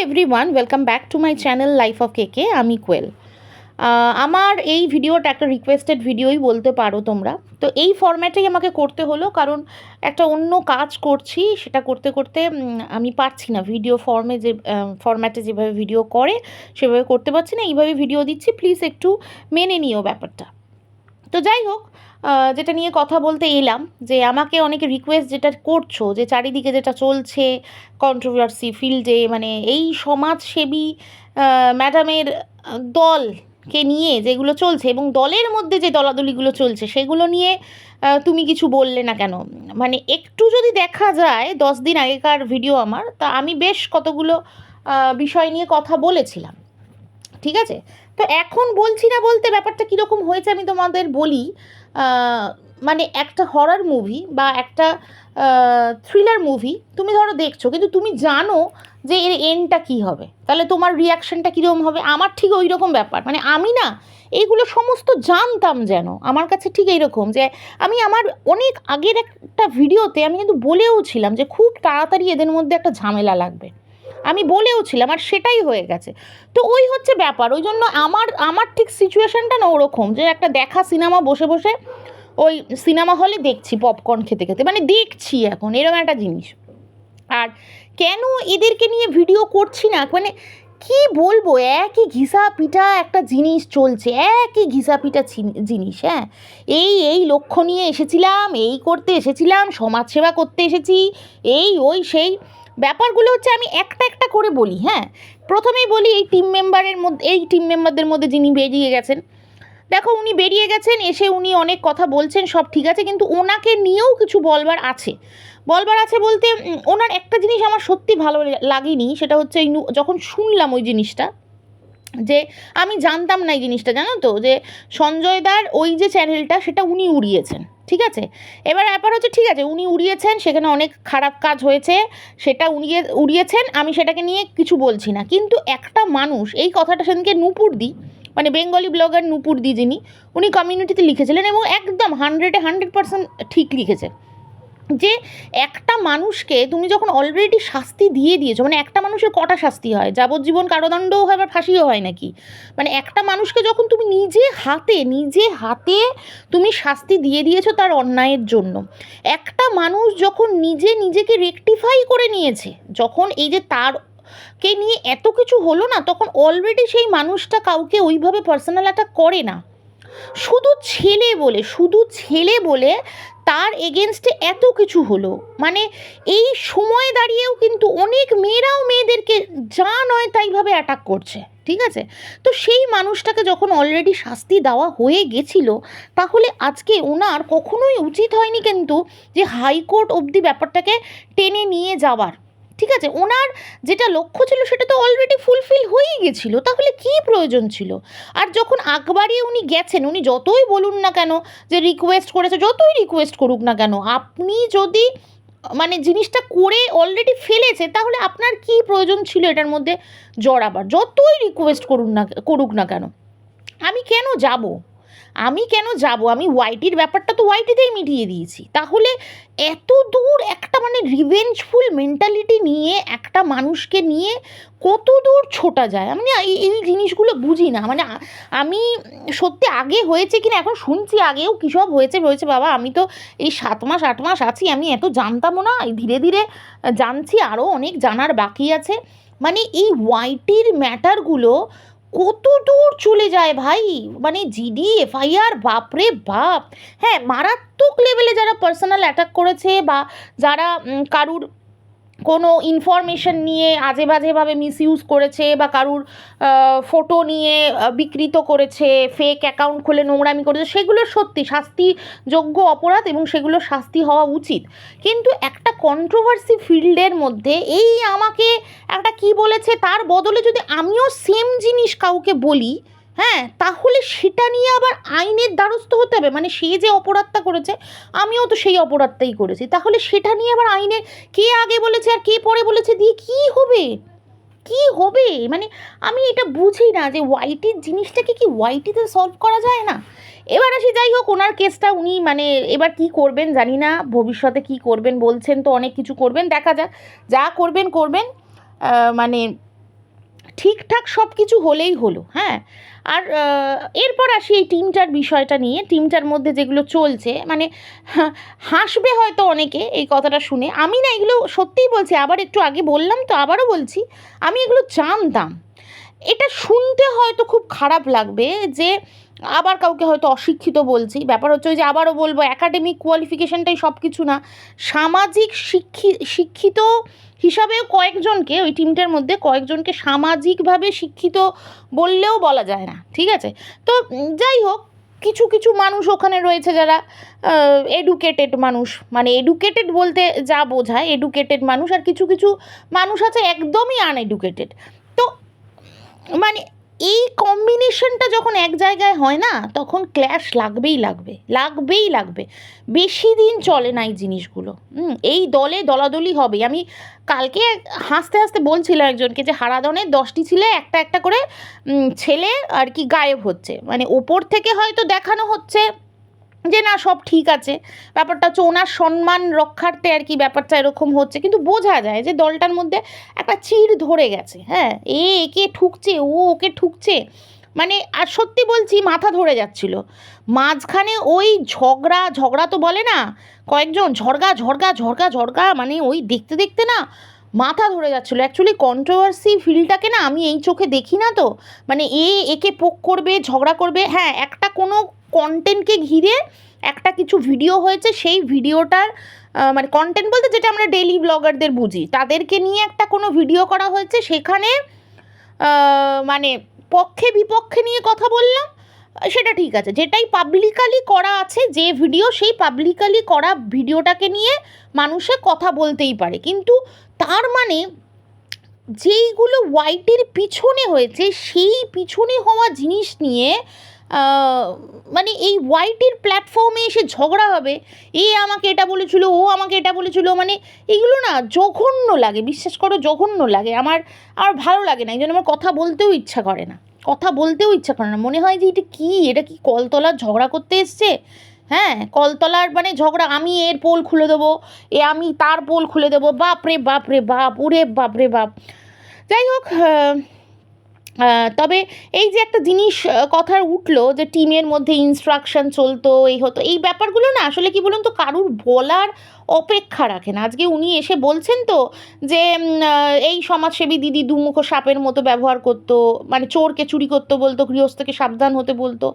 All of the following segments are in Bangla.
Everyone, welcome back to my channel life of কেকে। আমি কোয়েল। আমার এই ভিডিওটা একটা রিকোয়েস্টেড ভিডিওই বলতে পারো তোমরা। তো এই ফরম্যাটেই আমাকে করতে হলো, কারণ একটা অন্য কাজ করছি, সেটা করতে করতে আমি পারছি না ভিডিও ফর্মে, যে ফরম্যাটে যেভাবে ভিডিও করে সেভাবে করতে পারছি না। এইভাবে ভিডিও দিচ্ছি, প্লিজ একটু মেনে নিও ব্যাপারটা। তো যাই হোক, যেটা নিয়ে কথা বলতে এলাম, যে আমাকে অনেকে রিকোয়েস্ট যেটা করছো, যে চারিদিকে যেটা চলছে কন্ট্রোভার্সি ফিল্ডে, মানে এই সমাজসেবী ম্যাডামের দলকে নিয়ে যেগুলো চলছে, এবং দলের মধ্যে যে দলাদলিগুলো চলছে সেগুলো নিয়ে তুমি কিছু বললে না কেন? মানে একটু যদি দেখা যায় 10 দিন আগেকার ভিডিও আমার, তা আমি বেশ কতগুলো বিষয় নিয়ে কথা বলেছিলাম, ঠিক আছে? তো এখন বলছি না বলতে ব্যাপারটা কীরকম হয়েছে আমি তোমাদের বলি। মানে একটা হরর মুভি বা একটা থ্রিলার মুভি তুমি ধরো দেখছো, কিন্তু তুমি জানো যে এর এন্ডটা কী হবে, তাহলে তোমার রিয়াকশানটা কীরকম হবে? আমার ঠিক ওই রকম ব্যাপার, মানে আমি না এইগুলো সমস্ত জানতাম, যেন আমার কাছে ঠিক এইরকম, যে আমি আমার অনেক আগের একটা ভিডিওতে আমি কিন্তু বলেও ছিলাম যে খুব তাড়াতাড়ি এদের মধ্যে একটা ঝামেলা লাগবে, আমি বলেও ছিলাম, আর সেটাই হয়ে গেছে। তো ওই হচ্ছে ব্যাপার, ওই জন্য আমার ঠিক সিচুয়েশানটা না ওরকম, যে একটা দেখা সিনেমা বসে বসে ওই সিনেমা হলে দেখছি পপকর্ন খেতে খেতে, মানে দেখছি এখন এরকম একটা জিনিস। আর কেন এদেরকে নিয়ে ভিডিও করছি না, মানে কি বলবো, একই ঘিসা পিঠা একটা জিনিস চলছে, একই ঘিসা পিঠা জিনিস। হ্যাঁ, এই লক্ষ্য নিয়ে এসেছিলাম, এই করতে এসেছিলাম, সমাজসেবা করতে এসেছি, এই ওই সেই ব্যাপারগুলো হচ্ছে। আমি একটা একটা করে বলি। হ্যাঁ, প্রথমেই বলি এই টিম মেম্বারদের মধ্যে যিনি বেরিয়ে গেছেন, দেখো উনি বেরিয়ে গেছেন, এসে উনি অনেক কথা বলছেন, সব ঠিক আছে, কিন্তু ওনাকে নিয়েও কিছু বলবার আছে বলতে ওনার একটা জিনিস আমার সত্যি ভালো লাগেনি, সেটা হচ্ছে যখন শুনলাম ওই জিনিসটা, যে আমি জানতাম না এই জিনিসটা, জানো তো, যে সঞ্জয় দার ওই যে চ্যানেলটা সেটা উনি উড়িয়েছেন, ঠিক আছে? এবার ব্যাপার হচ্ছে, ঠিক আছে উনি উড়িয়েছেন, সেখানে অনেক খারাপ কাজ হয়েছে, সেটা উড়িয়েছেন, আমি সেটাকে নিয়ে কিছু বলছি না, কিন্তু একটা মানুষ এই কথাটা সেদিনকে নূপুরদি, মানে বেঙ্গলি ব্লগার নূপুরদি যিনি, উনি কমিউনিটিতে লিখেছিলেন, এবং একদম 100% ঠিক লিখেছে, যে একটা মানুষকে তুমি যখন অলরেডি শাস্তি দিয়ে দিয়েছো, মানে একটা মানুষের কটা শাস্তি হয়? যাবজ্জীবন কারাদণ্ডও হয়, আবার ফাঁসিও হয় নাকি? মানে একটা মানুষকে যখন তুমি নিজে হাতে তুমি শাস্তি দিয়ে দিয়েছো তার অন্যায়ের জন্য, একটা মানুষ যখন নিজেকে রেকটিফাই করে নিয়েছে, যখন এই যে তারকে নিয়ে এত কিছু হলো না, তখন অলরেডি সেই মানুষটা কাউকে ওইভাবে পার্সোনাল অ্যাটাক করে না, শুধু ছেলে বলে তার এগেনস্টে এত কিছু হলো। মানে এই সময় দাঁড়িয়েও কিন্তু অনেক মেয়েরাও মেয়েদেরকে যা নয় তাইভাবে অ্যাটাক করছে, ঠিক আছে? তো সেই মানুষটাকে যখন অলরেডি শাস্তি দেওয়া হয়ে গেছিল, তাহলে আজকে ওনার কখনোই উচিত হয়নি কিন্তু যে হাইকোর্ট অবধি ব্যাপারটাকে টেনে নিয়ে যাওয়ার, ঠিক আছে? ওনার যেটা লক্ষ্য ছিল সেটা তো অলরেডি ফুলফিল হয়েই গেছিলো, তাহলে কী প্রয়োজন ছিল? আর যখন আকবারে উনি গেছেন, উনি যতই বলুন না কেন যে রিকোয়েস্ট করেছে, যতই রিকোয়েস্ট করুক না কেন, আপনি যদি মানে জিনিসটা করে অলরেডি ফেলেছে, তাহলে আপনার কী প্রয়োজন ছিল এটার মধ্যে জড়াবার? যতই রিকোয়েস্ট করুক না কেন, আমি কেন যাব? আমি ওয়াইটির ব্যাপারটা তো ওয়াইটিতেই মিটিয়ে দিয়েছি, তাহলে এত দূর একটা মানে রিভেঞ্জফুল মেন্টালিটি নিয়ে একটা মানুষকে নিয়ে কত দূর ছোটা যায়? আমি এই জিনিসগুলো বুঝি না। মানে আমি সত্যি আগে হয়েছে কিনা এখন শুনছি, আগেও কী সব হয়েছে বাবা, আমি তো এই 7 মাস 8 মাস আছি, আমি এত জানতামও না, ধীরে ধীরে জানছি, আরও অনেক জানার বাকি আছে। মানে এই ওয়াইটির ম্যাটারগুলো কত দূর চলে যায় ভাই, মানে জিডি এফআইআর, বাপরে বাপ। হ্যাঁ, মারাত্মক লেভেলে যারা পার্সোনাল অ্যাটাক করেছে, বা যারা কারুর কোনো ইনফরমেশন নিয়ে আজে বাজেভাবে মিসইউজ করেছে, বা কারুর ফটো নিয়ে বিকৃত করেছে, ফেক অ্যাকাউন্ট খুলে নোংরামি করেছে, সেগুলো সত্যি শাস্তিযোগ্য অপরাধ, এবং সেগুলো শাস্তি হওয়া উচিত। কিন্তু একটা কন্ট্রোভার্সি ফিল্ডের মধ্যে এই আমাকে একটা কি বলেছে, তার বদলে যদি আমিও সেম জিনিস কাউকে বলি, হ্যাঁ, তাহলে সেটা নিয়ে আবার আইনের দ্বারস্থ হতে হবে। মানে সে যে অপরাধটা করেছে, আমিও তো সেই অপরাধটাই করেছি, তাহলে সেটা নিয়ে আবার আইনের কে আগে বলেছে আর কে পরে বলেছে দিয়ে কী হবে? মানে আমি এটা বুঝি না, যে ওয়াইটির জিনিসটাকে কি ওয়াইটিতে সলভ করা যায় না? এবার আসি, যাই হোক, ওনার কেসটা উনি মানে এবার কি করবেন জানি না, ভবিষ্যতে কি করবেন, বলছেন তো অনেক কিছু করবেন, দেখা যাক, যা করবেন। মানে ঠিকঠাক সব কিছু হলেই হলো। হ্যাঁ, আর এরপর আসি এই টিমটার বিষয়টা নিয়ে। টিমটার মধ্যে যেগুলো চলছে, মানে হাসবে হয়তো অনেকে এই কথাটা শুনে, আমি না এগুলো সত্যিই বলছি, আবার একটু আগে বললাম তো আবারও বলছি, আমি এগুলো জানতাম। এটা শুনতে হয়তো খুব খারাপ লাগবে যে আবার কাউকে হয়তো অশিক্ষিত বলছি, ব্যাপার হচ্ছে ওই যে আবারও বলবো একাডেমিক কোয়ালিফিকেশনটাই সব কিছু না, সামাজিক শিক্ষিত হিসাবেও কয়েকজনকে, ওই টিমটার মধ্যে কয়েকজনকে সামাজিকভাবে শিক্ষিত বললেও বলা যায় না, ঠিক আছে? তো যাই হোক, কিছু কিছু মানুষ ওখানে রয়েছে যারা এডুকেটেড মানুষ, মানে এডুকেটেড বলতে যা বোঝায় এডুকেটেড মানুষ, আর কিছু কিছু মানুষ আছে একদমই আনএডুকেটেড। তো মানে এই কম্বিনেশনটা যখন এক জায়গায় হয় না, তখন ক্ল্যাশ লাগবেই লাগবে। বেশি দিন চলে না এই জিনিসগুলো। এই দলে দলাদলি হবে। আমি কালকে হাসতে হাসতে বলছিলাম একজনকে যে হারাধনের 10টি ছেলে একটা একটা করে ছেলে আর কি গায়েব হচ্ছে, মানে ওপর থেকে হয়তো দেখানো হচ্ছে যে না সব ঠিক আছে, ব্যাপারটা হচ্ছে ওনার সম্মান রক্ষার্থে আর কি ব্যাপারটা এরকম হচ্ছে, কিন্তু বোঝা যায় যে দলটার মধ্যে একটা চিড় ধরে গেছে। হ্যাঁ, একে ঠুকছে, ও ওকে ঠুকছে, মানে আর সত্যি বলছি মাথা ধরে যাচ্ছিল মাঝখানে। ওই ঝগড়া তো বলে না, কয়েকজন ঝরগা, মানে ওই দেখতে দেখতে না মাথা ধরে যাচ্ছিলো। অ্যাকচুয়ালি কন্ট্রোভার্সি ফিল্ডটাকে না আমি এই চোখে দেখি না, তো মানে একে পোক করবে, ঝগড়া করবে। হ্যাঁ, একটা কোনো কন্টেন্টকে ঘিরে একটা কিছু ভিডিও হয়েছে, সেই ভিডিওটার মানে কন্টেন্ট বলতে যেটা আমরা ডেইলি ব্লগারদের বুঝি, তাদেরকে নিয়ে একটা কোনো ভিডিও করা হয়েছে, সেখানে মানে পক্ষে বিপক্ষে নিয়ে কথা বললাম, সেটা ঠিক আছে। যেটাই পাবলিকালি করা আছে যে ভিডিও, সেই পাবলিকালি করা ভিডিওটাকে নিয়ে মানুষে কথা বলতেই পারে, কিন্তু তার মানে যেইগুলো ওয়াইটির পিছনে হয়েছে, সেই পিছনে হওয়া জিনিস নিয়ে মানে এই ওয়াইটির প্ল্যাটফর্মে এসে ঝগড়া হবে, এ আমাকে এটা বলেছিল, ও আমাকে এটা বলেছিল, মানে এগুলো না জঘন্য লাগে, বিশ্বাস করো জঘন্য লাগে। আমার ভালো লাগে না, এই জন্য আমার কথা বলতেও ইচ্ছা করে না, মনে হয় যে এটা কি কলতলার ঝগড়া করতে এসছে। হ্যাঁ, কলতলার মানে ঝগড়া, আমি এর পোল খুলে দেবো, আমি তার পোল খুলে দেবো, বাপরে বাপ, ওরে বাপরে বাপ। যাই হোক, তবে এই যে একটা জিনিস কথা উঠলো যে টিমের মধ্যে ইনস্ট্রাকশন চলতো, এই হতো, এই ব্যাপারগুলো না আসলে কি বলুন তো কারুর বলার অপেক্ষা রাখে না। আজকে উনি এসে বলছেন তো যে এই সমাজসেবী দিদি দুমুখো সাপের মতো ব্যবহার করতো, মানে চোরকে চুরি করতে বলতো, গৃহস্থকে সাবধান হতে বলতো।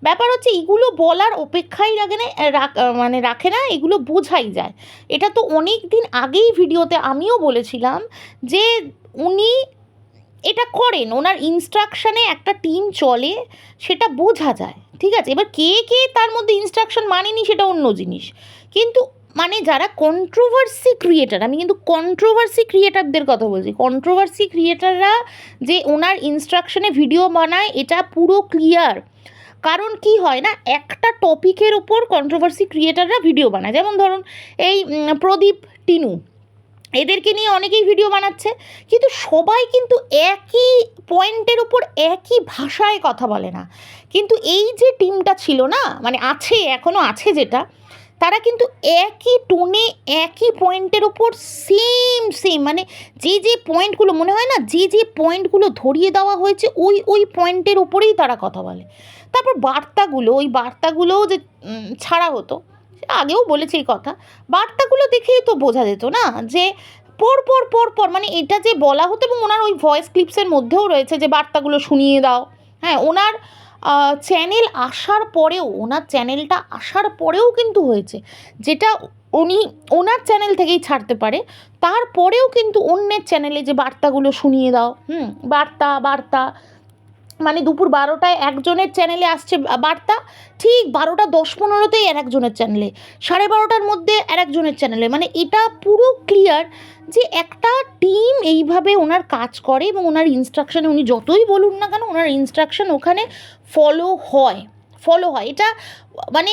ব্যাপার হচ্ছে এগুলো বলার অপেক্ষাই রাখে না, রাখে না, এগুলো বোঝাই যায়। এটা তো অনেক দিন আগেই ভিডিওতে আমিও বলেছিলাম যে উনি এটা করেন, ওনার ইনস্ট্রাকশানে একটা টিম চলে, সেটা বোঝা যায়, ঠিক আছে? এবার কে তার মধ্যে ইনস্ট্রাকশন মানেনি সেটা অন্য জিনিস, কিন্তু মানে যারা কন্ট্রোভার্সি ক্রিয়েটার, আমি কিন্তু কন্ট্রোভার্সি ক্রিয়েটারদের কথা বলছি, কন্ট্রোভার্সি ক্রিয়েটাররা যে ওনার ইনস্ট্রাকশনে ভিডিও বানায় এটা পুরো ক্লিয়ার। কারণ কি হয় না, একটা টপিকের ওপর কন্ট্রোভার্সি ক্রিয়েটাররা ভিডিও বানায়, যেমন ধরুন এই প্রদীপ, টিনু, এদেরকে নিয়ে অনেকেই ভিডিও বানাচ্ছে, কিন্তু সবাই কিন্তু একই পয়েন্টের উপর একই ভাষায় কথা বলে না। কিন্তু এই যে টিমটা ছিল না, মানে আছে, এখনও আছে যেটা, তারা কিন্তু একই টোনে একই পয়েন্টের ওপর সেম মানে যে পয়েন্টগুলো মনে হয় না, যে পয়েন্টগুলো ধরিয়ে দেওয়া হয়েছে ওই পয়েন্টের ওপরেই তারা কথা বলে। তারপর ওই বার্তাগুলোও যে ছাড়া হতো, আগেও বলেছি এই কথা, বার্তাগুলো দেখেই তো বোঝা যেত না যে পর মানে এটা যে বলা হতো, এবং ওনার ওই ভয়েস ক্লিপসের মধ্যেও রয়েছে যে বার্তাগুলো শুনিয়ে দাও। হ্যাঁ, ওনার চ্যানেলটা আসার পরেও কিন্তু হয়েছে, যেটা উনি ওনার চ্যানেল থেকেই ছাড়তে পারে, তারপরেও কিন্তু অন্যের চ্যানেলে যে বার্তাগুলো শুনিয়ে দাও, বার্তা মানে দুপুর 12টায় একজনের চ্যানেলে আসছে বার্তা, ঠিক 12:10-15তেই আর একজনের চ্যানেলে, 12:30টার মধ্যে আর একজনের চ্যানেলে, মানে এটা পুরো ক্লিয়ার যে একটা টিম এইভাবে ওনার কাজ করে, এবং ওনার ইনস্ট্রাকশানে উনি যতই বলুন না কেন, ওনার ইনস্ট্রাকশান ওখানে ফলো হয়। এটা মানে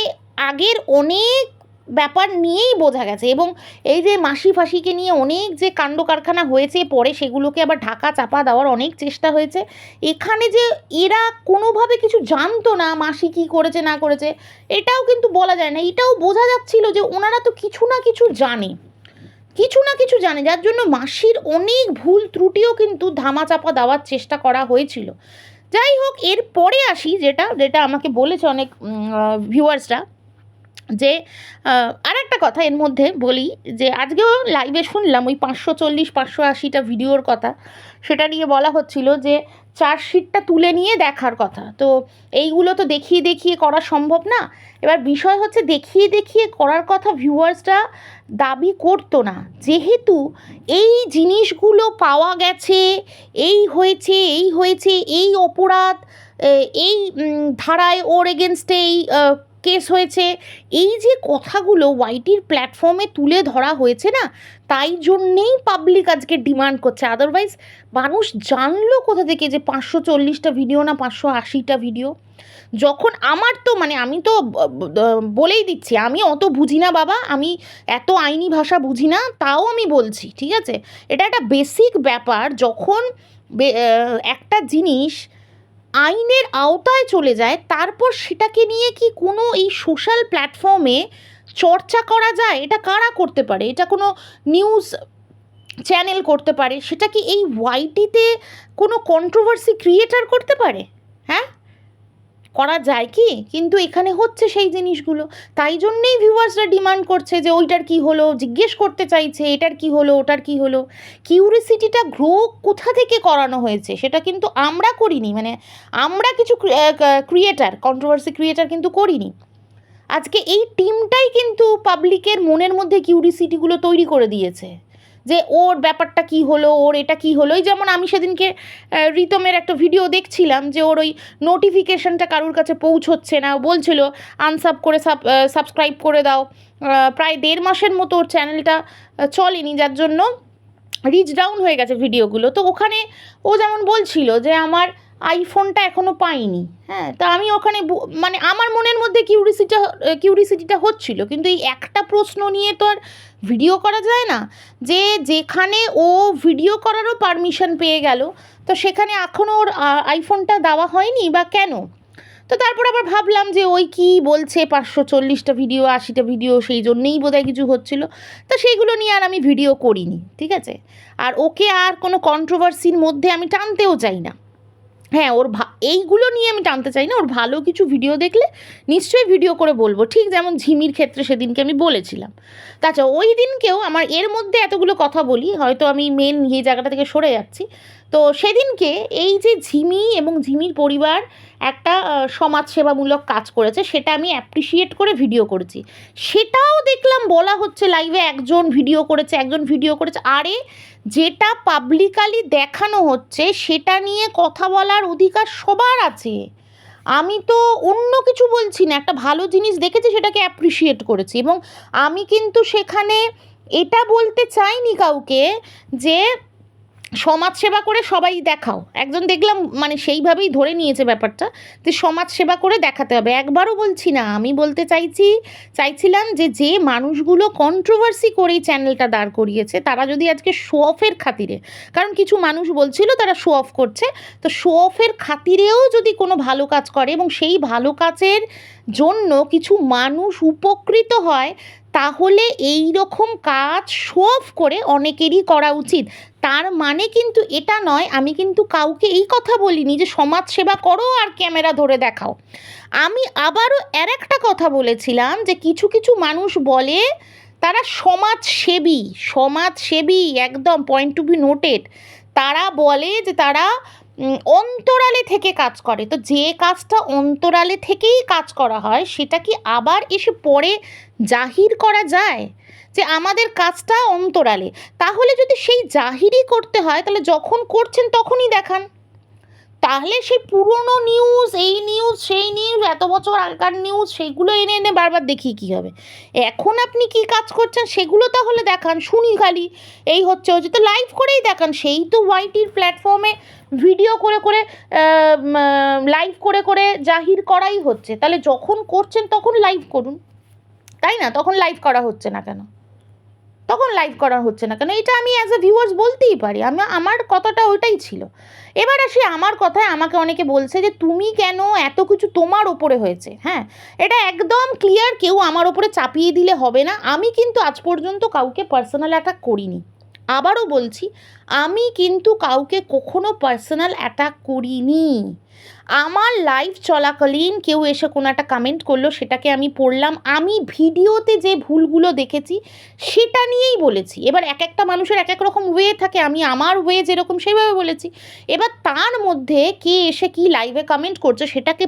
আগের অনেক ব্যাপার নিয়েই বোঝা গেছে। এবং এই যে মাসি ফাঁসিকে নিয়ে অনেক যে কাণ্ড কারখানা হয়েছে, পরে সেগুলোকে আবার ঢাকা চাপা দেওয়ার অনেক চেষ্টা হয়েছে। এখানে যে এরা কোনোভাবে কিছু জানতো না মাসি কী করেছে না করেছে, এটাও কিন্তু বলা যায় না, এটাও বোঝা যাচ্ছিল যে ওনারা তো কিছু না কিছু জানে, কিছু না কিছু জানে, যার জন্য মাসির অনেক ভুল ত্রুটিও কিন্তু ধামাচাপা দেওয়ার চেষ্টা করা হয়েছিল। যাই হোক, এর পরে আসি যেটা যেটা আমাকে বলেছে অনেক ভিউয়ার্সরা, যে আর একটা কথা এর মধ্যে বলি, যে আজকেও লাইভে শুনলাম ওই 540-580টা ভিডিওর কথা, সেটা নিয়ে বলা হচ্ছিল যে চার্জশিটটা তুলে নিয়ে দেখার কথা। তো এইগুলো তো দেখিয়ে দেখিয়ে করা সম্ভব না। এবার বিষয় হচ্ছে দেখিয়ে দেখিয়ে করার কথা ভিউয়ার্সরা দাবি করতো না, যেহেতু এই জিনিসগুলো পাওয়া গেছে, এই হয়েছে এই হয়েছে, এই অপরাধ, এই ধারায় ওর এগেনস্টে এই কেস হয়েছে, এই যে কথাগুলো ওয়াইটির প্ল্যাটফর্মে তুলে ধরা হয়েছে না, তাই জন্যেই পাবলিক আজকে ডিমান্ড করছে। আদারওয়াইজ মানুষ জানলো কোথা থেকে যে 540টা ভিডিও না 580টা ভিডিও? যখন আমার তো মানে আমি তো বলেই দিচ্ছি, আমি অত বুঝি না বাবা, আমি এত আইনি ভাষা বুঝি না, তাও আমি বলছি, ঠিক আছে? এটা একটা বেসিক ব্যাপার। যখন একটা জিনিস আইনের আওতায় চলে যায়, তারপর সেটাকে নিয়ে কি কোনো এই সোশ্যাল প্ল্যাটফর্মে চর্চা করা যায়? এটা কারা করতে পারে? এটা কোনো নিউজ চ্যানেল করতে পারে? সেটা কি এই ওয়াইটিতে কোনো কন্ট্রোভার্সি ক্রিয়েটার করতে পারে? হ্যাঁ, করা যায় কি? কিন্তু এখানে হচ্ছে সেই জিনিসগুলো। তাই জন্যেই ভিউয়ার্সরা ডিমান্ড করছে যে ওইটার কি হলো, জিজ্ঞেস করতে চাইছে এটার কি হলো, ওটার কি হলো। কিউরিসিটিটা গ্রো কোথা থেকে করানো হয়েছে সেটা কিন্তু আমরা করিনি, মানে আমরা কিছু ক্রিয়েটার, কন্ট্রোভার্সি ক্রিয়েটার কিন্তু করিনি। আজকে এই টিমটাই কিন্তু পাবলিকের মনের মধ্যে কিউরিসিটিগুলো তৈরি করে দিয়েছে, যে ওর ব্যাপারটা কি হলো, ওর এটা কি হলো। এই যেমন আমি সেদিনকে রিতমের একটা ভিডিও দেখছিলাম, যে ওর ওই নোটিফিকেশনটা কারোর কাছে পৌঁছচ্ছে না, বলছিল আনসাব করে সাবস্ক্রাইব করে দাও। প্রায় 1.5 মাসের মতো ওর চ্যানেলটা চলেনি, যার জন্য রিচ ডাউন হয়ে গেছে ভিডিওগুলো। তো ওখানে ও যেমন বলছিল যে আমার আইফোনটা এখনও পাইনি। হ্যাঁ, তা আমি ওখানে মানে আমার মনের মধ্যে কিউরিসিটিটা হচ্ছিল, কিন্তু এই একটা প্রশ্ন নিয়ে তো আর ভিডিও করা যায় না, যে যেখানে ও ভিডিও করারও পারমিশন পেয়ে গেল, তো সেখানে এখনও ওর আইফোনটা দেওয়া হয়নি বা কেন? তো তারপর আবার ভাবলাম যে ওই কি বলছে 540টা ভিডিও 80টা ভিডিও, সেই জন্যেই বোধহয় কিছু হচ্ছিল। তা সেইগুলো নিয়ে আর আমি ভিডিও করিনি, ঠিক আছে? আর ওকে আর কোনো কন্ট্রোভার্সির মধ্যে আমি টানতেও চাই না। হ্যাঁ, ওর এইগুলো নিয়ে আমি টানতে চাই না। ওর ভালো কিছু ভিডিও দেখলে নিশ্চয়ই ভিডিও করে বলবো, ঠিক যেমন ঝিমির ক্ষেত্রে সেদিনকে আমি বলেছিলাম। তাছাড়া ওই দিনকেও আমার এর মধ্যে এতগুলো কথা বলি, হয়তো আমি মেন এই জায়গাটা থেকে সরে যাচ্ছি। তো সেদিনকে এই যে ঝিমি এবং ঝিমির পরিবার একটা সমাজসেবামূলক কাজ করেছে, সেটা আমি অ্যাপ্রিসিয়েট করে ভিডিও করেছি। সেটাও দেখলাম বলা হচ্ছে লাইভে, একজন ভিডিও করেছে। আরে, যেটা পাবলিকালি দেখানো হচ্ছে সেটা নিয়ে কথা বলার অধিকার সবার আছে। আমি তো অন্য কিছু বলছি না, একটা ভালো জিনিস দেখেছি সেটাকে অ্যাপ্রিসিয়েট করেছি, এবং আমি কিন্তু সেখানে এটা বলতে চাইনি কাউকে যে সমাজসেবা করে সবাই দেখাও। একজন দেখলাম মানে সেইভাবেই ধরে নিয়েছে ব্যাপারটা, যে সমাজসেবা করে দেখাতে হবে। একবারও বলছি না, আমি বলতে চাইছিলাম যে মানুষগুলো কন্ট্রোভার্সি করেই চ্যানেলটা দাঁড় করিয়েছে, তারা যদি আজকে শো অফের খাতিরে, কারণ কিছু মানুষ বলছিল তারা শো অফ করছে, তো শো অফের খাতিরেও যদি কোনো ভালো কাজ করে এবং সেই ভালো কাজের জন্য কিছু মানুষ উপকৃত হয়, তাহলে এই রকম কাজ শো অফ করে অনেকেরই করা উচিত। তার মানে কিন্তু এটা নয়, আমি কিন্তু কাউকে এই কথা বলিনি যে সমাজ সেবা করো আর ক্যামেরা ধরে দেখাও। আমি আবারও একটা কথা বলেছিলাম যে কিছু কিছু মানুষ বলে তারা সমাজসেবী, একদম পয়েন্ট টু বি নোটেড। তারা বলে যে তারা অন্তরালে থেকে কাজ করে। তো যে কাজটা অন্তরালে থেকেই কাজ করা হয়, সেটা কি আবার এসে পরে জাহির করা যায় যে আমাদের কাজটা অন্তরালে? তাহলে যদি সেই জাহিরই করতে হয়, তাহলে যখন করছেন তখনই দেখান। তাহলে সেই পুরনো নিউজ, এই নিউজ, সেই নিউজ, এত বছর আগেকার নিউজ, সেইগুলো এনে এনে বারবার দেখি কী হবে? এখন আপনি কি কাজ করছেন সেগুলো তাহলে দেখান, শুনি খালি এই হচ্ছে তো লাইভ করেই দেখান। সেই তো ওয়াইটির প্ল্যাটফর্মে ভিডিও করে লাইভ করে জাহির করাই হচ্ছে। তাহলে যখন করছেন তখন লাইভ করুন, তাই না? তখন লাইভ করা হচ্ছে না কেন? তখন লাইভ করা হচ্ছে না কেন, এটা আমি অ্যাজ এ ভিউয়ার্স বলতেই পারি, আমার কথাটা ওইটাই ছিল। এবার আসি আমার কথায়, আমাকে অনেকে বলছে যে তুমি কেন এত কিছু তোমার ওপরে হয়েছে। হ্যাঁ, এটা একদম ক্লিয়ার, কেউ আমার ওপরে চাপিয়ে দিলে হবে না। আমি কিন্তু আজ পর্যন্ত কাউকে পার্সোনাল অ্যাটাক করিনি। আবারও বলছি, আমি কিন্তু কাউকে কখনো পার্সোনাল অ্যাটাক করিনি। আমার লাইভ চলাকালীন কেউ এসে কোনো একটা কমেন্ট করলো, সেটাকে আমি পড়লাম, আমি ভিডিওতে যে ভুলগুলো দেখেছি সেটা নিয়েই বলেছি। এবার এক একটা মানুষের এক এক রকম ওয়ে থাকে, আমি আমার ওয়ে যেরকম সেইভাবে বলেছি। এবার তার মধ্যে কে এসে কি লাইভে কমেন্ট করছে সেটাকে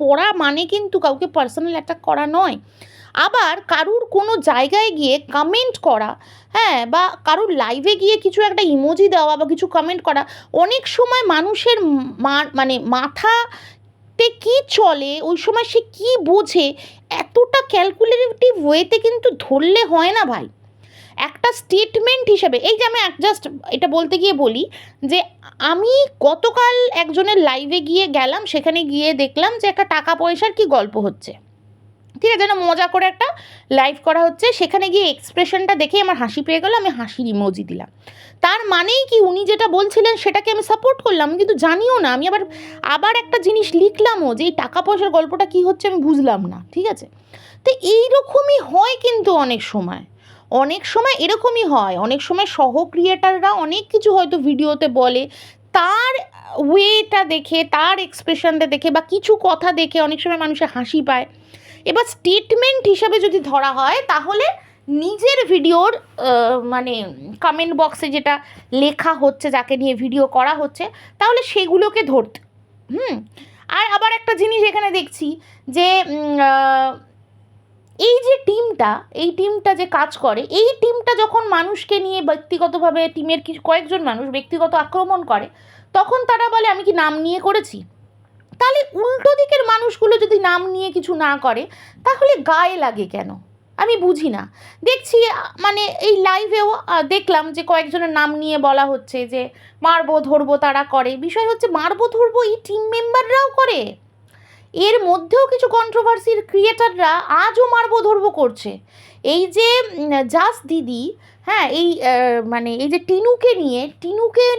পড়া মানে কিন্তু কাউকে পার্সোনাল অ্যাটাক করা নয়। আবার কারুর কোনো জায়গায় গিয়ে কমেন্ট করা, হ্যাঁ, বা কারুর লাইভে গিয়ে কিছু একটা ইমোজি দেওয়া বা কিছু কমেন্ট করা, অনেক সময় মানুষের মানে মাথাতে কী চলে, ওই সময় সে কী বোঝে, এতটা ক্যালকুলেটিভ ওয়েতে কিন্তু ধরলে হয় না ভাই। একটা স্টেটমেন্ট হিসেবে, এই যে আমি জাস্ট এটা বলতে গিয়ে বলি যে আমি গতকাল একজনের লাইভে গিয়ে গেলাম, সেখানে গিয়ে দেখলাম যে একটা টাকা পয়সার কি গল্প হচ্ছে, ঠিক আছে, যেন মজা করে একটা লাইভ করা হচ্ছে। সেখানে গিয়ে এক্সপ্রেশনটা দেখে আমার হাসি পেয়ে গেল, আমি হাসির ইমোজি দিলাম। তার মানেই কি উনি যেটা বলছিলেন সেটাকে আমি সাপোর্ট করলাম, কিন্তু জানিও না। আমি আবার একটা জিনিস লিখলামও যে এই টাকা পয়সার গল্পটা কি হচ্ছে আমি বুঝলাম না, ঠিক আছে। তো এইরকমই হয় কিন্তু অনেক সময় এরকমই হয়। অনেক সময় সহ ক্রিয়েটাররা অনেক কিছু হয়তো ভিডিওতে বলে, তার ওয়েটা দেখে, তার এক্সপ্রেশনটা দেখে বা কিছু কথা দেখে অনেক সময় মানুষের হাসি পায়। এবার স্টেটমেন্ট হিসাবে যদি ধরা হয় তাহলে নিজের ভিডিওর মানে কমেন্ট বক্সে যেটা লেখা হচ্ছে, যাকে নিয়ে ভিডিও করা হচ্ছে, তাহলে সেগুলোকে ধরতে। আর আবার একটা জিনিস এখানে দেখছি যে এই যে টিমটা যে কাজ করে, এই টিমটা যখন মানুষকে নিয়ে ব্যক্তিগতভাবে টিমের কয়েকজন মানুষ ব্যক্তিগত আক্রমণ করে, তখন তারা বলে আমি কি নাম নিয়ে করেছি। তাহলে উল্টো দিকের মানুষগুলো যদি নাম নিয়ে কিছু না করে তাহলে গায়ে লাগে কেন, আমি বুঝি না। দেখছি মানে এই লাইভেও দেখলাম যে কয়েকজনের নাম নিয়ে বলা হচ্ছে যে মারবো ধরবো তারা করে। বিষয় হচ্ছে মারবো ধরবো এই টিম মেম্বাররাও করে, এর মধ্যেও কিছু কন্ট্রোভার্সির ক্রিয়েটাররা আজও মারবো ধরবো করছে। এই যে জাস্ট দিদি, হ্যাঁ, এই মানে এই যে টিনুকে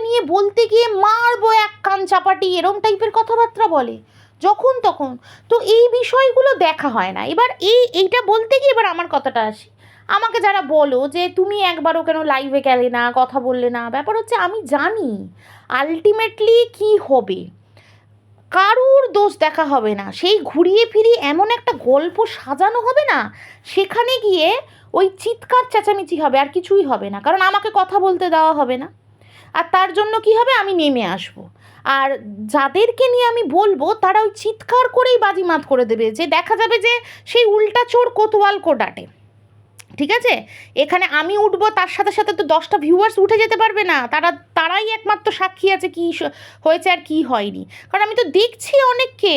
নিয়ে বলতে গিয়ে মারবো এক কান চাপাটি, এরম টাইপের কথাবার্তা বলে যখন তখন। তো এই বিষয়গুলো দেখা হয় না। এবার এইটা বলতে গিয়ে এবার আমার কথাটা আসি, আমাকে যারা বলো যে তুমি একবারও কেন লাইভে গেলে না, কথা বললে না, ব্যাপার হচ্ছে আমি জানি আলটিমেটলি কি হবে, কারুর দোষ দেখা হবে না, সেই ঘুরিয়ে ফিরিয়ে এমন একটা গল্প সাজানো হবে না, সেখানে গিয়ে ওই চিৎকার চেঁচামেচি হবে, আর কিছুই হবে না। কারণ আমাকে কথা বলতে দেওয়া হবে না, আর তার জন্য কি হবে, আমি নেমে আসব। আর যাদেরকে নিয়ে আমি বলবো তারা ওই চিৎকার করেই বাজিমাত করে দেবে, যে দেখা যাবে যে সেই উল্টা চোর কোতোয়াল কো ডাটে, ঠিক আছে। এখানে আমি উঠবো, তার সাথে সাথে তো 10টা ভিউয়ার্স উঠে যেতে পারবে না, তারাই একমাত্র সাক্ষী আছে কি হয়েছে আর কি হয়নি। কারণ আমি তো দেখছি অনেককে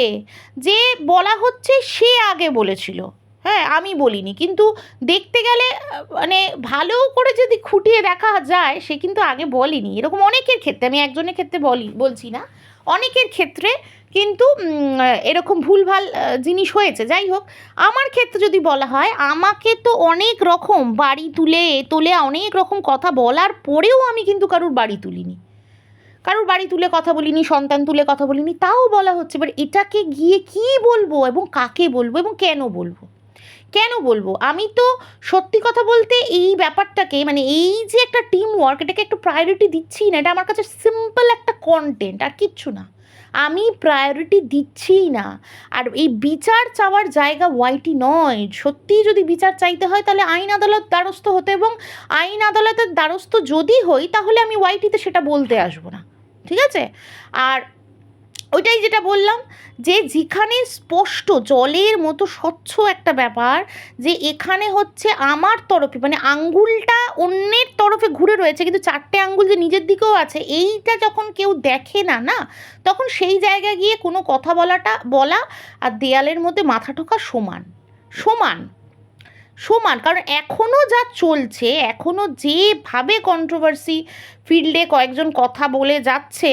যে বলা হচ্ছে সে আগে বলেছিল, হ্যাঁ আমি বলিনি, কিন্তু দেখতে গেলে মানে ভালো করে যদি খুঁটিয়ে দেখা যায় সে কিন্তু আগে বলেনি। এরকম অনেকের ক্ষেত্রে, আমি একজনের ক্ষেত্রে বলছি না, অনেকের ক্ষেত্রে কিন্তু এরকম ভুলভাল জিনিস হয়েছে। যাই হোক, আমার ক্ষেত্রে যদি বলা হয়, আমাকে তো অনেক রকম বাড়ি তুলে অনেক রকম কথা বলার পরেও আমি কিন্তু কারুর বাড়ি তুলে কথা বলিনি, সন্তান তুলে কথা বলিনি, তাও বলা হচ্ছে। এবার এটাকে গিয়ে কী বলবো এবং কাকে বলবো এবং কেন বলবো? আমি তো সত্যি কথা বলতে এই ব্যাপারটাকে, মানে এই যে একটা টিম ওয়ার্ক, এটাকে একটু প্রায়োরিটি দিচ্ছি না। এটা আমার কাছে সিম্পল একটা কন্টেন্ট, আর কিচ্ছু না। আমি প্রায়োরিটি দিচ্ছিই না। আর এই বিচার চাওয়ার জায়গা ওয়াইটি নয়। সত্যিই যদি বিচার চাইতে হয় তাহলে আইন আদালত দ্বারস্থ হতে, এবং আইন আদালতের দ্বারস্থ যদি হই তাহলে আমি ওয়াইটিতে সেটা বলতে আসবো না, ঠিক আছে। আর ওইটাই যেটা বললাম, যে যেখানে স্পষ্ট জলের মতো স্বচ্ছ একটা ব্যাপার, যে এখানে হচ্ছে আমার তরফে, মানে আঙ্গুলটা অন্যের তরফে ঘুরে রয়েছে কিন্তু 4টে আঙ্গুল যে নিজের দিকেও আছে, এইটা যখন কেউ দেখে না, তখন সেই জায়গায় গিয়ে কোনো কথা বলা আর দেয়ালের মধ্যে মাথা ঠোকা সমান। কারণ এখনও যা চলছে, এখনও যেভাবে কন্ট্রোভার্সি ফিল্ডে কয়েকজন কথা বলে যাচ্ছে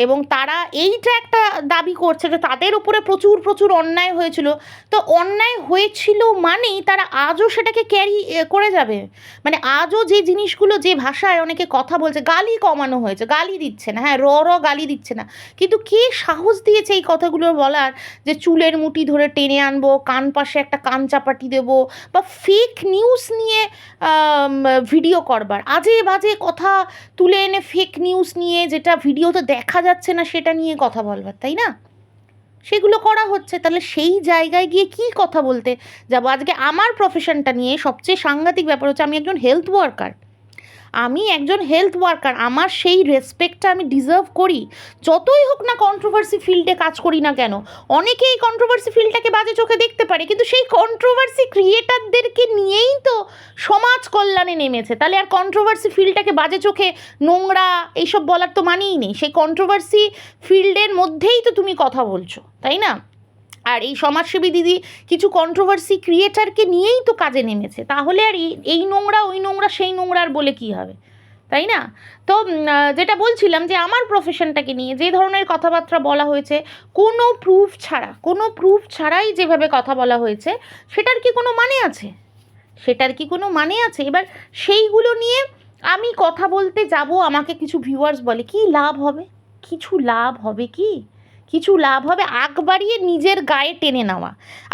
এবং তারা এইটা একটা দাবি করছে যে তাদের উপরে প্রচুর প্রচুর অন্যায় হয়েছিল, তো অন্যায় হয়েছিল মানেই তারা আজও সেটাকে ক্যারি করে যাবে। মানে আজও যে জিনিসগুলো, যে ভাষায় অনেকে কথা বলছে, গালি কমানো হয়েছে, গালি দিচ্ছে না, হ্যাঁ গালি দিচ্ছে না, কিন্তু কে সাহস দিয়েছে এই কথাগুলো বলার যে চুলের মুঠি ধরে টেনে আনবো, কান পাশে একটা কান চাপাটি দেবো, বা ফেক নিউজ নিয়ে ভিডিও করবার, আজে বাজে কথা তুলে এনে ফেক নিউজ নিয়ে, যেটা ভিডিওতে দেখা যাচ্ছে না সেটা নিয়ে কথা বলবার, তাই না? সেগুলো করা হচ্ছে। তাহলে সেই জায়গায় গিয়ে কি কথা বলতে যাবো? আজকে আমার প্রফেশনটা নিয়ে সবচেয়ে সাংঘাতিক ব্যাপার হচ্ছে আমি একজন হেলথ ওয়ার্কার, আমার সেই রেসপেক্টটা আমি ডিজার্ভ করি, যতই হোক না কন্ট্রোভার্সি ফিল্ডে কাজ করি না কেন। অনেকেই কন্ট্রোভার্সি ফিল্ডটাকে বাজে চোখে দেখতে পারে, কিন্তু সেই কন্ট্রোভার্সি ক্রিয়েটারদেরকে নিয়েই তো সমাজ কল্যাণে নেমেছে। তাহলে আর কন্ট্রোভার্সি ফিল্ডটাকে বাজে চোখে, নোংরা এইসব বলার তো মানেই নেই। সেই কন্ট্রোভার্সি ফিল্ডের মধ্যেই তো তুমি কথা বলছো, তাই না? আর এই সমাজসেবী দিদি কিছু কন্ট্রোভার্সি ক্রিয়েটারকে নিয়েই তো কাজে নেমেছে, তাহলে আর এই নোংরা ওই নোংরা সেই নোংরা আর বলে কী হবে, তাই না? তো যেটা বলছিলাম যে আমার প্রফেশনটাকে নিয়ে যে ধরনের কথাবার্তা বলা হয়েছে, কোনো প্রুফ ছাড়াই যেভাবে কথা বলা হয়েছে, সেটার কি কোনো মানে আছে? এবার সেইগুলো নিয়ে আমি কথা বলতে যাব, আমাকে কিছু ভিউয়ার্স বলে কি লাভ হবে? কিছু লাভ হবে আগ বাড়িয়ে নিজের গায়ে টেনে নেওয়া,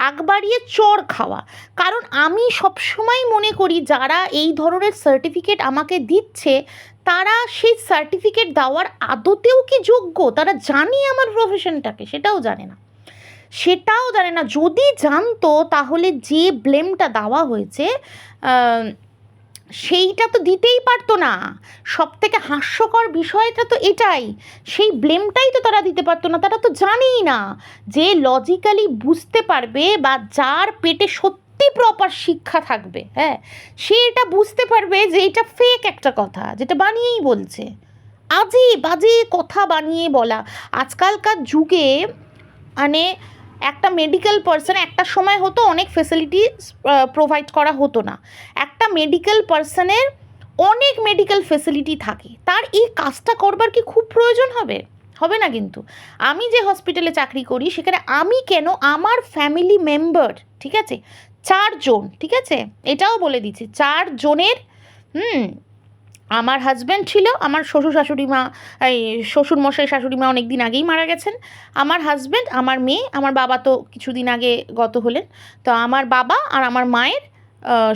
আগ বাড়িয়ে চড় খাওয়া। কারণ আমি সবসময় মনে করি যারা এই ধরনের সার্টিফিকেট আমাকে দিচ্ছে, তারা সেই সার্টিফিকেট দেওয়ার আদতেও কি যোগ্য? তারা জানে আমার প্রফেশনটাকে? সেটাও জানে না। যদি জানতো তাহলে যে ব্লেমটা দেওয়া হয়েছে সেইটা তো দিতেই পারতো না। সব থেকে হাস্যকর বিষয়টা তো এটাই, সেই ব্লেমটাই তো তারা দিতে পারতো না। তারা তো জানেই না যে লজিক্যালি বুঝতে পারবে, বা যার পেটে সত্যি প্রপার শিক্ষা থাকবে, হ্যাঁ, সে এটা বুঝতে পারবে যে এটা ফেক একটা কথা, যেটা বানিয়েই বলছে, আজে বাজে কথা বানিয়ে বলা। আজকালকার যুগে মানে একটা মেডিকেল পার্সন, একটা সময় হতো অনেক ফেসিলিটি প্রোভাইড করা হতো না, একটা মেডিকেল পার্সনের অনেক মেডিকেল ফেসিলিটি থাকে, তার এই কাজটা করবার কি খুব প্রয়োজন হবে না? কিন্তু আমি যে হসপিটালে চাকরি করি সেখানে আমি কেন, আমার ফ্যামিলি মেম্বার, ঠিক আছে, 4 জন, ঠিক আছে, এটাও বলে দিচ্ছি, 4 জনের আমার হাজব্যান্ড ছিল, আমার শ্বশুরমশাই শাশুড়ি মা অনেক দিন আগেই মারা গেছেন, আমার হাজব্যান্ড, আমার মেয়ে, আমার বাবা তো কিছুদিন আগে গত হলেন, তো আমার বাবা আর আমার মায়ের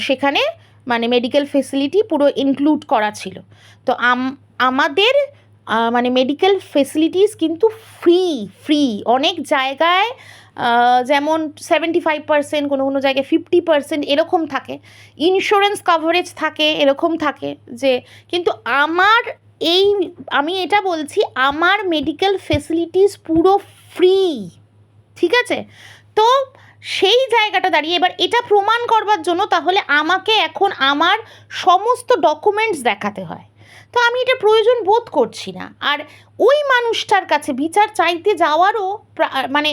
সেখানে মানে মেডিকেল ফেসিলিটি পুরো ইনক্লুড করা ছিল। তো আমাদের মানে মেডিকেল ফেসিলিটিস কিন্তু ফ্রি অনেক জায়গায়, যেমন 75%, কোনো জায়গায় 50% এরকম থাকে, ইন্স্যুরেন্স কভারেজ থাকে, এরকম থাকে যে, কিন্তু আমি এটা বলছি, আমার মেডিকেল ফেসিলিটিস পুরো ফ্রি, ঠিক আছে? তো সেই জায়গাটা দাঁড়িয়ে এবার এটা প্রমাণ করবার জন্য তাহলে আমাকে এখন আমার সমস্ত ডকুমেন্টস দেখাতে হয়, তো আমি এটা প্রয়োজন বোধ করছি না। আর ওই মানুষটার কাছে বিচার চাইতে যাওয়ারও মানে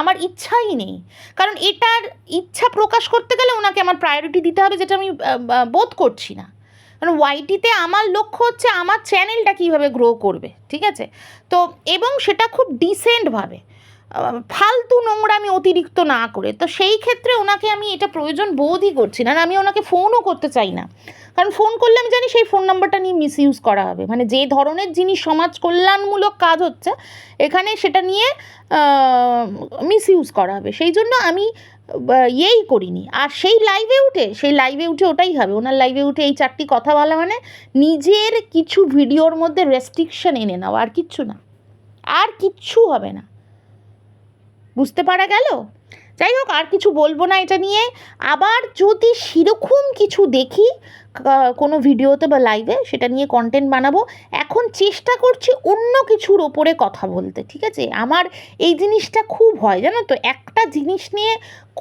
আমার ইচ্ছাই নেই, কারণ এটার ইচ্ছা প্রকাশ করতে গেলে ওনাকে আমার প্রায়োরিটি দিতে হবে, যেটা আমি বোধ করছি না। কারণ ওয়াইটিতে আমার লক্ষ্য হচ্ছে আমার চ্যানেলটা কীভাবে গ্রো করবে, ঠিক আছে? তো এবং সেটা খুব ডিসেন্টভাবে, ফালতু নোংরামি অতিরিক্ত না করে। তো সেই ক্ষেত্রে ওনাকে আমি এটা প্রয়োজন বোধই করছি না, আর আমি ওনাকে ফোনও করতে চাই না, কারণ ফোন করলে আমি জানি সেই ফোন নাম্বারটা নিয়ে মিসইউজ করা হবে। মানে যে ধরনের জিনিস সমাজ কল্যাণমূলক কাজ হচ্ছে এখানে, সেটা নিয়ে মিসইউজ করা হবে, সেই জন্য আমি করিনি। আর সেই লাইভে উঠে ওটাই হবে, ওনার লাইভে উঠে এই 4টি কথা বলা মানে নিজের কিছু ভিডিওর মধ্যে রেস্ট্রিকশন এনে নাও, আর কিচ্ছু হবে না। বুঝতে পারা গেল? যাই হোক, আর কিছু বলবো না এটা নিয়ে। আবার যদি সেরকম কিছু দেখি কোনো ভিডিওতে বা লাইভে, সেটা নিয়ে কন্টেন্ট বানাবো। এখন চেষ্টা করছি অন্য কিছুর ওপরে কথা বলতে, ঠিক আছে? আমার এই জিনিসটা খুব হয়, জানো তো, একটা জিনিস নিয়ে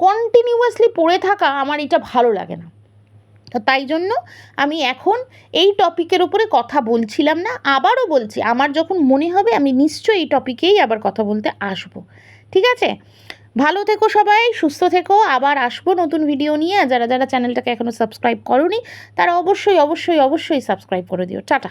কন্টিনিউয়াসলি পড়ে থাকা আমার এটা ভালো লাগে না। তো তাই জন্য আমি এখন এই টপিকের উপরে কথা বলছিলাম না। আবারও বলছি, আমার যখন মনে হবে আমি নিশ্চয়ই এই টপিকেই আবার কথা বলতে আসবো, ঠিক আছে? ভালো থেকো সবাই, সুস্থ থেকো, আবার আসবো নতুন ভিডিও নিয়ে। যারা চ্যানেলটাকে এখনও সাবস্ক্রাইব করোনি তারা অবশ্যই সাবস্ক্রাইব করে দিও। টাটা।